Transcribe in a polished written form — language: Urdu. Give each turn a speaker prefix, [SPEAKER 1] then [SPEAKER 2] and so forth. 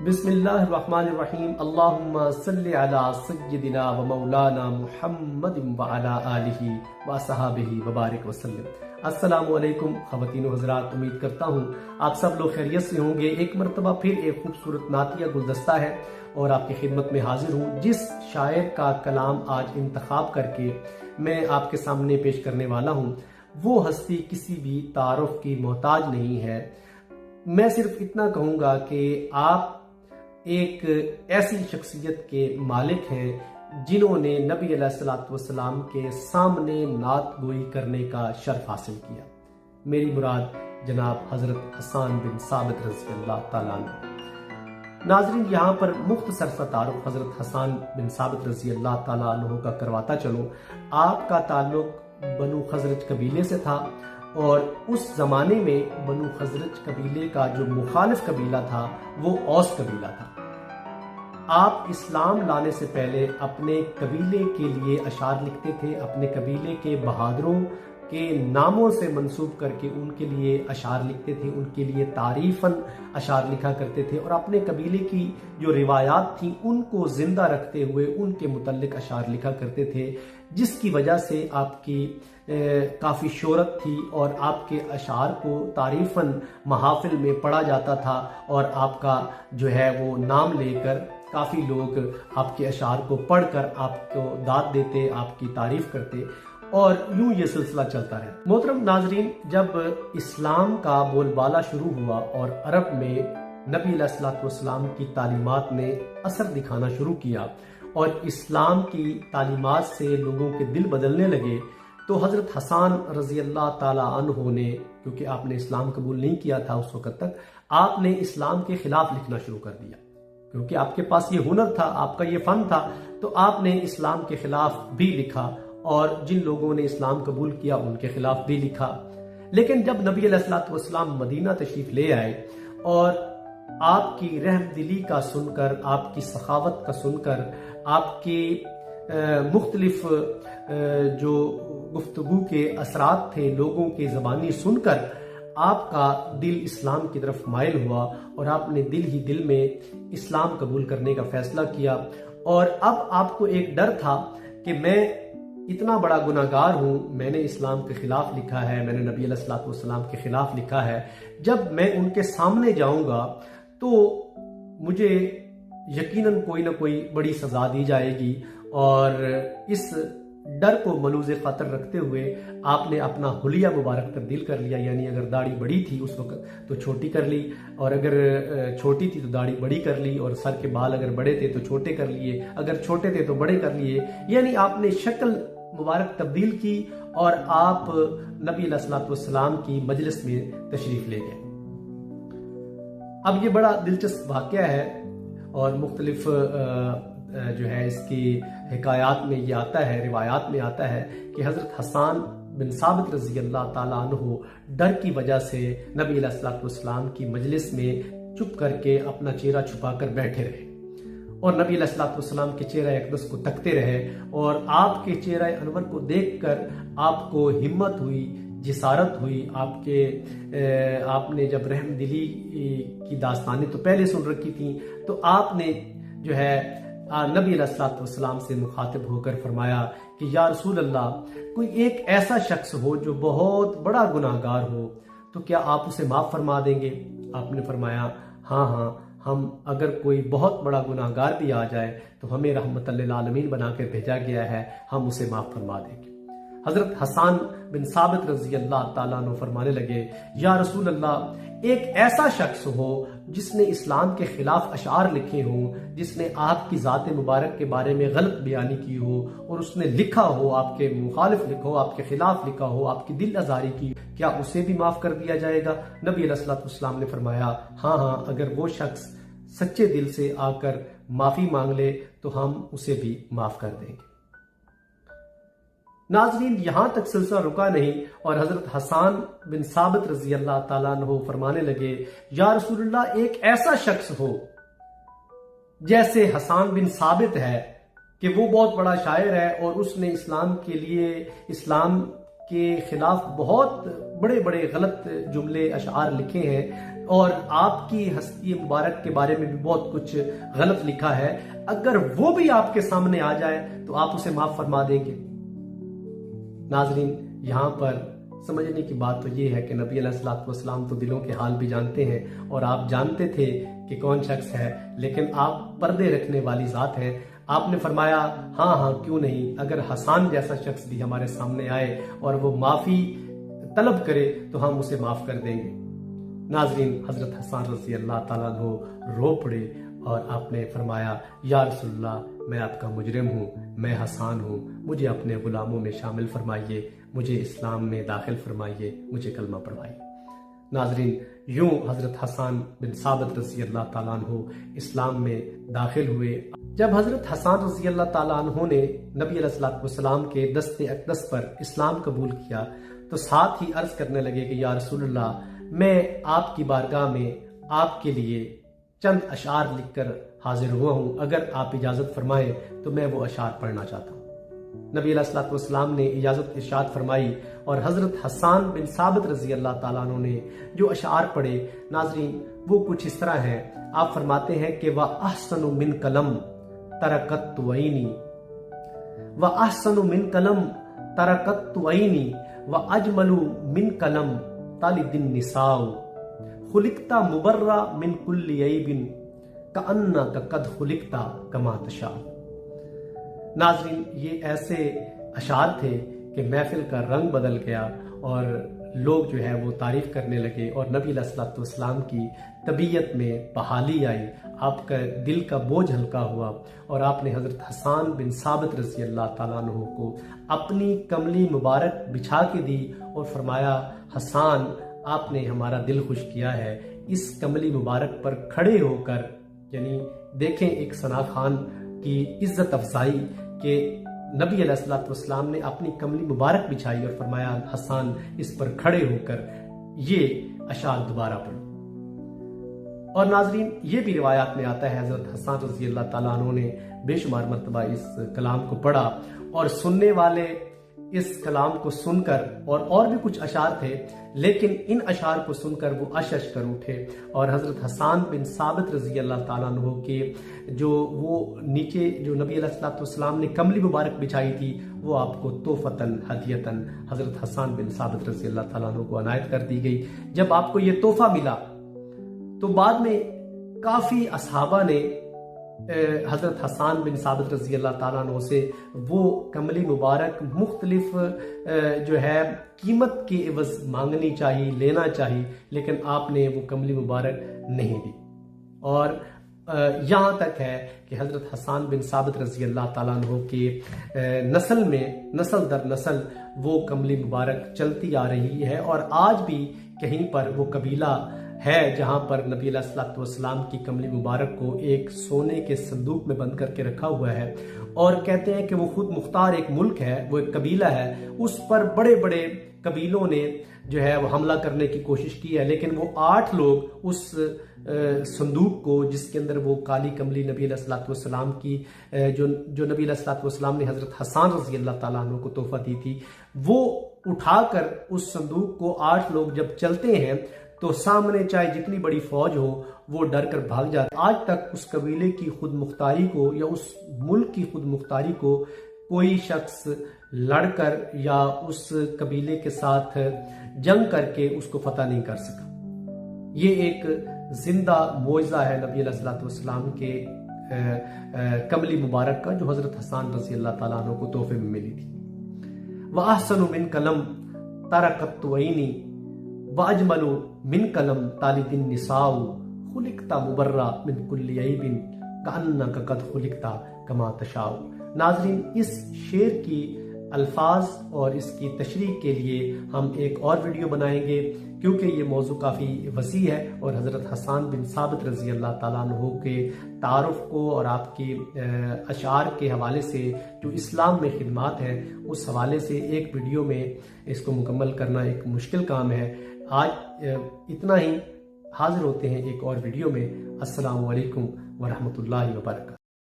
[SPEAKER 1] بسم اللہ الرحمن الرحیم اللہم صلی علی سیدنا و مولانا محمد وعلی آلہ و صحابہ وبارک وسلم۔ السلام علیکم خواتین و حضرات، امید کرتا ہوں آپ سب لوگ خیریت سے ہوں گے۔ ایک مرتبہ پھر ایک خوبصورت نعتیہ گلدستہ ہے اور آپ کی خدمت میں حاضر ہوں، جس شاعر کا کلام آج انتخاب کر کے میں آپ کے سامنے پیش کرنے والا ہوں۔ وہ ہستی کسی بھی تعارف کی محتاج نہیں ہے۔ میں صرف اتنا کہوں گا کہ آپ ایک ایسی شخصیت کے مالک ہیں جنہوں نے نبی علیہ السلام کے سامنے نعت گوئی کرنے کا شرف حاصل کیا۔ میری مراد جناب حضرت حسان بن ثابت رضی اللہ تعالیٰ عنہ۔ ناظرین، یہاں پر مختصر سا تعارف حضرت حسان بن ثابت رضی اللہ تعالیٰ عنہ کا کرواتا چلوں۔ آپ کا تعلق بنو خزرج قبیلے سے تھا، اور اس زمانے میں بنو خزرج قبیلے کا جو مخالف قبیلہ تھا وہ اوس قبیلہ تھا۔ آپ اسلام لانے سے پہلے اپنے قبیلے کے لیے اشعار لکھتے تھے، اپنے قبیلے کے بہادروں کے ناموں سے منسوب کر کے ان کے لیے اشعار لکھتے تھے، ان کے لیے تعریفاً اشعار لکھا کرتے تھے، اور اپنے قبیلے کی جو روایات تھیں ان کو زندہ رکھتے ہوئے ان کے متعلق اشعار لکھا کرتے تھے، جس کی وجہ سے آپ کی کافی شہرت تھی اور آپ کے اشعار کو تعریفاً محافل میں پڑھا جاتا تھا، اور آپ کا جو ہے وہ نام لے کر کافی لوگ آپ کے اشعار کو پڑھ کر آپ کو داد دیتے، آپ کی تعریف کرتے، اور یوں یہ سلسلہ چلتا رہا۔ محترم ناظرین، جب اسلام کا بول بالا شروع ہوا اور عرب میں نبی علیہ السلام کی تعلیمات نے اثر دکھانا شروع کیا اور اسلام کی تعلیمات سے لوگوں کے دل بدلنے لگے، تو حضرت حسان رضی اللہ تعالیٰ عنہ نے، کیونکہ آپ نے اسلام قبول نہیں کیا تھا اس وقت تک، آپ نے اسلام کے خلاف لکھنا شروع کر دیا، کیونکہ آپ کے پاس یہ ہنر تھا، آپ کا یہ فن تھا، تو آپ نے اسلام کے خلاف بھی لکھا، اور جن لوگوں نے اسلام قبول کیا ان کے خلاف بھی لکھا۔ لیکن جب نبی علیہ السلام مدینہ تشریف لے آئے اور آپ کی رحم دلی کا سن کر، آپ کی سخاوت کا سن کر، آپ کی مختلف جو گفتگو کے اثرات تھے لوگوں کے زبانی سن کر، آپ کا دل اسلام کی طرف مائل ہوا اور آپ نے دل ہی دل میں اسلام قبول کرنے کا فیصلہ کیا۔ اور اب آپ کو ایک ڈر تھا کہ میں اتنا بڑا گناہگار ہوں، میں نے اسلام کے خلاف لکھا ہے، میں نے نبی علیہ السلام کے خلاف لکھا ہے، جب میں ان کے سامنے جاؤں گا تو مجھے یقیناً کوئی نہ کوئی بڑی سزا دی جائے گی۔ اور اس ڈر کو ملوز خاطر رکھتے ہوئے آپ نے اپنا حلیہ مبارک تبدیل کر لیا، یعنی اگر داڑھی بڑی تھی اس وقت تو چھوٹی کر لی، اور اگر چھوٹی تھی تو داڑھی بڑی کر لی، اور سر کے بال اگر بڑے تھے تو چھوٹے کر لیے، اگر چھوٹے تھے تو بڑے کر لیے، یعنی آپ نے شکل مبارک تبدیل کی اور آپ نبی علیہ السلام کی مجلس میں تشریف لے گئے۔ اب یہ بڑا دلچسپ واقعہ ہے، اور مختلف جو ہے اس کی حکایات میں یہ آتا ہے، روایات میں آتا ہے کہ حضرت حسان بن ثابت رضی اللہ تعالیٰ عنہ ڈر کی وجہ سے نبی علیہ السلام کی مجلس میں چپ کر کے اپنا چہرہ چھپا کر بیٹھے رہے، اور نبی علیہ السلام کے چہرہ اقدس کو تکتے رہے، اور آپ کے چہرہ انور کو دیکھ کر آپ کو ہمت ہوئی، جسارت ہوئی، آپ نے جب رحم دلی کی داستانیں تو پہلے سن رکھی تھیں، تو آپ نے جو ہے نبی علیہ السلام سے مخاطب ہو کر فرمایا کہ یا رسول اللہ، کوئی ایک ایسا شخص ہو جو بہت بڑا گناہگار ہو، تو کیا آپ اسے معاف فرما دیں گے؟ آپ نے فرمایا ہاں ہاں، ہم اگر کوئی بہت بڑا گناہگار بھی آ جائے تو ہمیں رحمت للعالمین بنا کر بھیجا گیا ہے، ہم اسے معاف فرما دیں گے۔ حضرت حسان بن ثابت رضی اللہ تعالیٰ عنہ فرمانے لگے یا رسول اللہ، ایک ایسا شخص ہو جس نے اسلام کے خلاف اشعار لکھے ہوں، جس نے آپ کی ذات مبارک کے بارے میں غلط بیانی کی ہو، اور اس نے لکھا ہو، آپ کے مخالف لکھا ہو، آپ کے خلاف لکھا ہو، آپ کی دل آزاری کی، کیا اسے بھی معاف کر دیا جائے گا؟ نبی علیہ السلام نے فرمایا ہاں ہاں، اگر وہ شخص سچے دل سے آ کر معافی مانگ لے تو ہم اسے بھی معاف کر دیں گے۔ ناظرین، یہاں تک سلسلہ رکا نہیں، اور حضرت حسان بن ثابت رضی اللہ تعالیٰ عنہ فرمانے لگے یا رسول اللہ، ایک ایسا شخص ہو جیسے حسان بن ثابت ہے کہ وہ بہت بڑا شاعر ہے، اور اس نے اسلام کے لیے، اسلام کے خلاف بہت بڑے بڑے غلط جملے اشعار لکھے ہیں، اور آپ کی ہستی مبارک کے بارے میں بھی بہت کچھ غلط لکھا ہے، اگر وہ بھی آپ کے سامنے آ جائے تو آپ اسے معاف فرما دیں گے؟ ناظرین، یہاں پر سمجھنے کی بات تو یہ ہے کہ نبی علیہ الصلوۃ والسلام تو دلوں کے حال بھی جانتے ہیں، اور آپ جانتے تھے کہ کون شخص ہے، لیکن آپ پردے رکھنے والی ذات ہیں۔ آپ نے فرمایا ہاں ہاں کیوں نہیں، اگر حسان جیسا شخص بھی ہمارے سامنے آئے اور وہ معافی طلب کرے تو ہم اسے معاف کر دیں گے۔ ناظرین، حضرت حسان رضی اللہ تعالیٰ عنہ رو پڑے اور آپ نے فرمایا یا رسول اللہ، میں آپ کا مجرم ہوں، میں حسان ہوں، مجھے اپنے غلاموں میں شامل فرمائیے، مجھے اسلام میں داخل فرمائیے، مجھے کلمہ پڑھائیے۔ ناظرین، یوں حضرت حسان بن ثابت رضی اللہ تعالیٰ عنہ اسلام میں داخل ہوئے۔ جب حضرت حسان رضی اللہ تعالیٰ عنہ نے نبی علیہ الصلوۃ والسلام کے دست اقدس پر اسلام قبول کیا تو ساتھ ہی عرض کرنے لگے کہ یا رسول اللہ، میں آپ کی بارگاہ میں آپ کے لیے چند اشعار لکھ کر حاضر ہوا ہوں، اگر آپ اجازت فرمائیں تو میں وہ اشعار پڑھنا چاہتا ہوں۔ نبی علیہ الصلوۃ والسلام نے اجازت ارشاد فرمائی اور حضرت حسان بن ثابت رضی اللہ تعالیٰ عنہ نے جو اشعار پڑھے، ناظرین، وہ کچھ اس طرح ہیں۔ آپ فرماتے ہیں کہ وَأَحْسَنُ مِنْ قَلَمْ تَرَكَتْ عَيْنِي وَأَحْسَنُ مِنْ قَلَمْ تَرَكَتْ عَيْنِي وَأَجْمَلُ مِنْ قَلَمْ تَلِدُ النِّسَاءُ خُلِقْتَ مُبَرَّأً مِنْ كُلِّ عَيْبٍ كَأَنَّكَ قَدْ خُلِقْتَ كَمَا تَشَاءُ۔ ناظرین، یہ ایسے اشعار تھے کہ محفل کا رنگ بدل گیا اور لوگ جو ہے وہ تعریف کرنے لگے، اور نبی علیہ الصلوۃ والسلام کی طبیعت میں بحالی آئی، آپ کا دل کا بوجھ ہلکا ہوا، اور آپ نے حضرت حسان بن ثابت رضی اللہ تعالیٰ عنہ کو اپنی کملی مبارک بچھا کے دی اور فرمایا حسان، آپ نے ہمارا دل خوش کیا ہے۔ اس کملی مبارک پر کھڑے ہو کر، یعنی دیکھیں ایک ثنا خان کی عزت افزائی کہ نبی علیہ الصلوۃ والسلام نے اپنی کملی مبارک بچھائی اور فرمایا حسان، اس پر کھڑے ہو کر یہ اشعار دوبارہ پڑھو۔ اور ناظرین، یہ بھی روایات میں آتا ہے حضرت حسان رضی اللہ تعالیٰ عنہ نے بے شمار مرتبہ اس کلام کو پڑھا، اور سننے والے اس کلام کو سن کر، اور بھی کچھ اشعار تھے، لیکن ان اشعار کو سن کر وہ اشش کر اٹھے، اور حضرت حسان بن ثابت رضی اللہ تعالیٰ عنہ کے وہ نیچے جو نبی علیہ الصلوۃ والسلام نے کملی مبارک بچھائی تھی، وہ آپ کو تحفتاً ہدیتاً حضرت حسان بن ثابت رضی اللہ تعالیٰ عنہ کو عنایت کر دی گئی۔ جب آپ کو یہ تحفہ ملا تو بعد میں کافی اصحابہ نے حضرت حسان بن ثابت رضی اللہ تعالیٰ عنہ سے وہ کملی مبارک مختلف جو ہے قیمت کے عوض مانگنی چاہیے، لینا چاہیے، لیکن آپ نے وہ کملی مبارک نہیں دی، اور یہاں تک ہے کہ حضرت حسان بن ثابت رضی اللہ تعالیٰ عنہ کے نسل میں، نسل در نسل وہ کملی مبارک چلتی آ رہی ہے، اور آج بھی کہیں پر وہ قبیلہ ہے جہاں پر نبی علیہ الصلوۃ والسلام کی کملی مبارک کو ایک سونے کے صندوق میں بند کر کے رکھا ہوا ہے، اور کہتے ہیں کہ وہ خود مختار ایک ملک ہے، وہ ایک قبیلہ ہے، اس پر بڑے بڑے قبیلوں نے جو ہے وہ حملہ کرنے کی کوشش کی ہے، لیکن وہ 8 لوگ اس صندوق کو، جس کے اندر وہ کالی کملی نبی علیہ الصلوۃ والسلام کی جو نبی علیہ الصلوۃ والسلام نے حضرت حسان رضی اللہ تعالیٰ عنہ کو تحفہ دی تھی، وہ اٹھا کر اس صندوق کو 8 لوگ جب چلتے ہیں تو سامنے چاہے جتنی بڑی فوج ہو وہ ڈر کر بھاگ جاتے۔ آج تک اس قبیلے کی خود مختاری کو یا اس ملک کی خود مختاری کو کوئی شخص لڑ کر یا اس قبیلے کے ساتھ جنگ کر کے اس کو فتح نہیں کر سکا۔ یہ ایک زندہ معجزہ ہے نبی علیہ الصلوۃ والسلام کے کملی مبارک کا، جو حضرت حسان رضی اللہ تعالیٰ عنہ کو تحفے میں ملی تھی۔ وَأَحْسَنُ مِنْ قَلَمْ تَرَكَتْ عَيْنِي وَأَجْمَلُ مِنْ قَلَمْ تَلِدُ النِّسَاءُ خُلِقْتَ مُبَرَّأً مِنْ كُلِّ عَيْبٍ كَأَنَّكَ قَدْ خُلِقْتَ كَمَا تَشَاءُ۔ ناظرین، اس شعر کی الفاظ اور اس کی تشریح کے لیے ہم ایک اور ویڈیو بنائیں گے، کیونکہ یہ موضوع کافی وسیع ہے، اور حضرت حسان بن ثابت رضی اللہ تعالیٰ عنہ کے تعارف کو اور آپ کی اشعار کے حوالے سے جو اسلام میں خدمات ہیں، اس حوالے سے ایک ویڈیو میں اس کو مکمل کرنا ایک مشکل کام ہے۔ آج اتنا ہی، حاضر ہوتے ہیں ایک اور ویڈیو میں۔ السلام علیکم ورحمۃ اللہ وبرکاتہ۔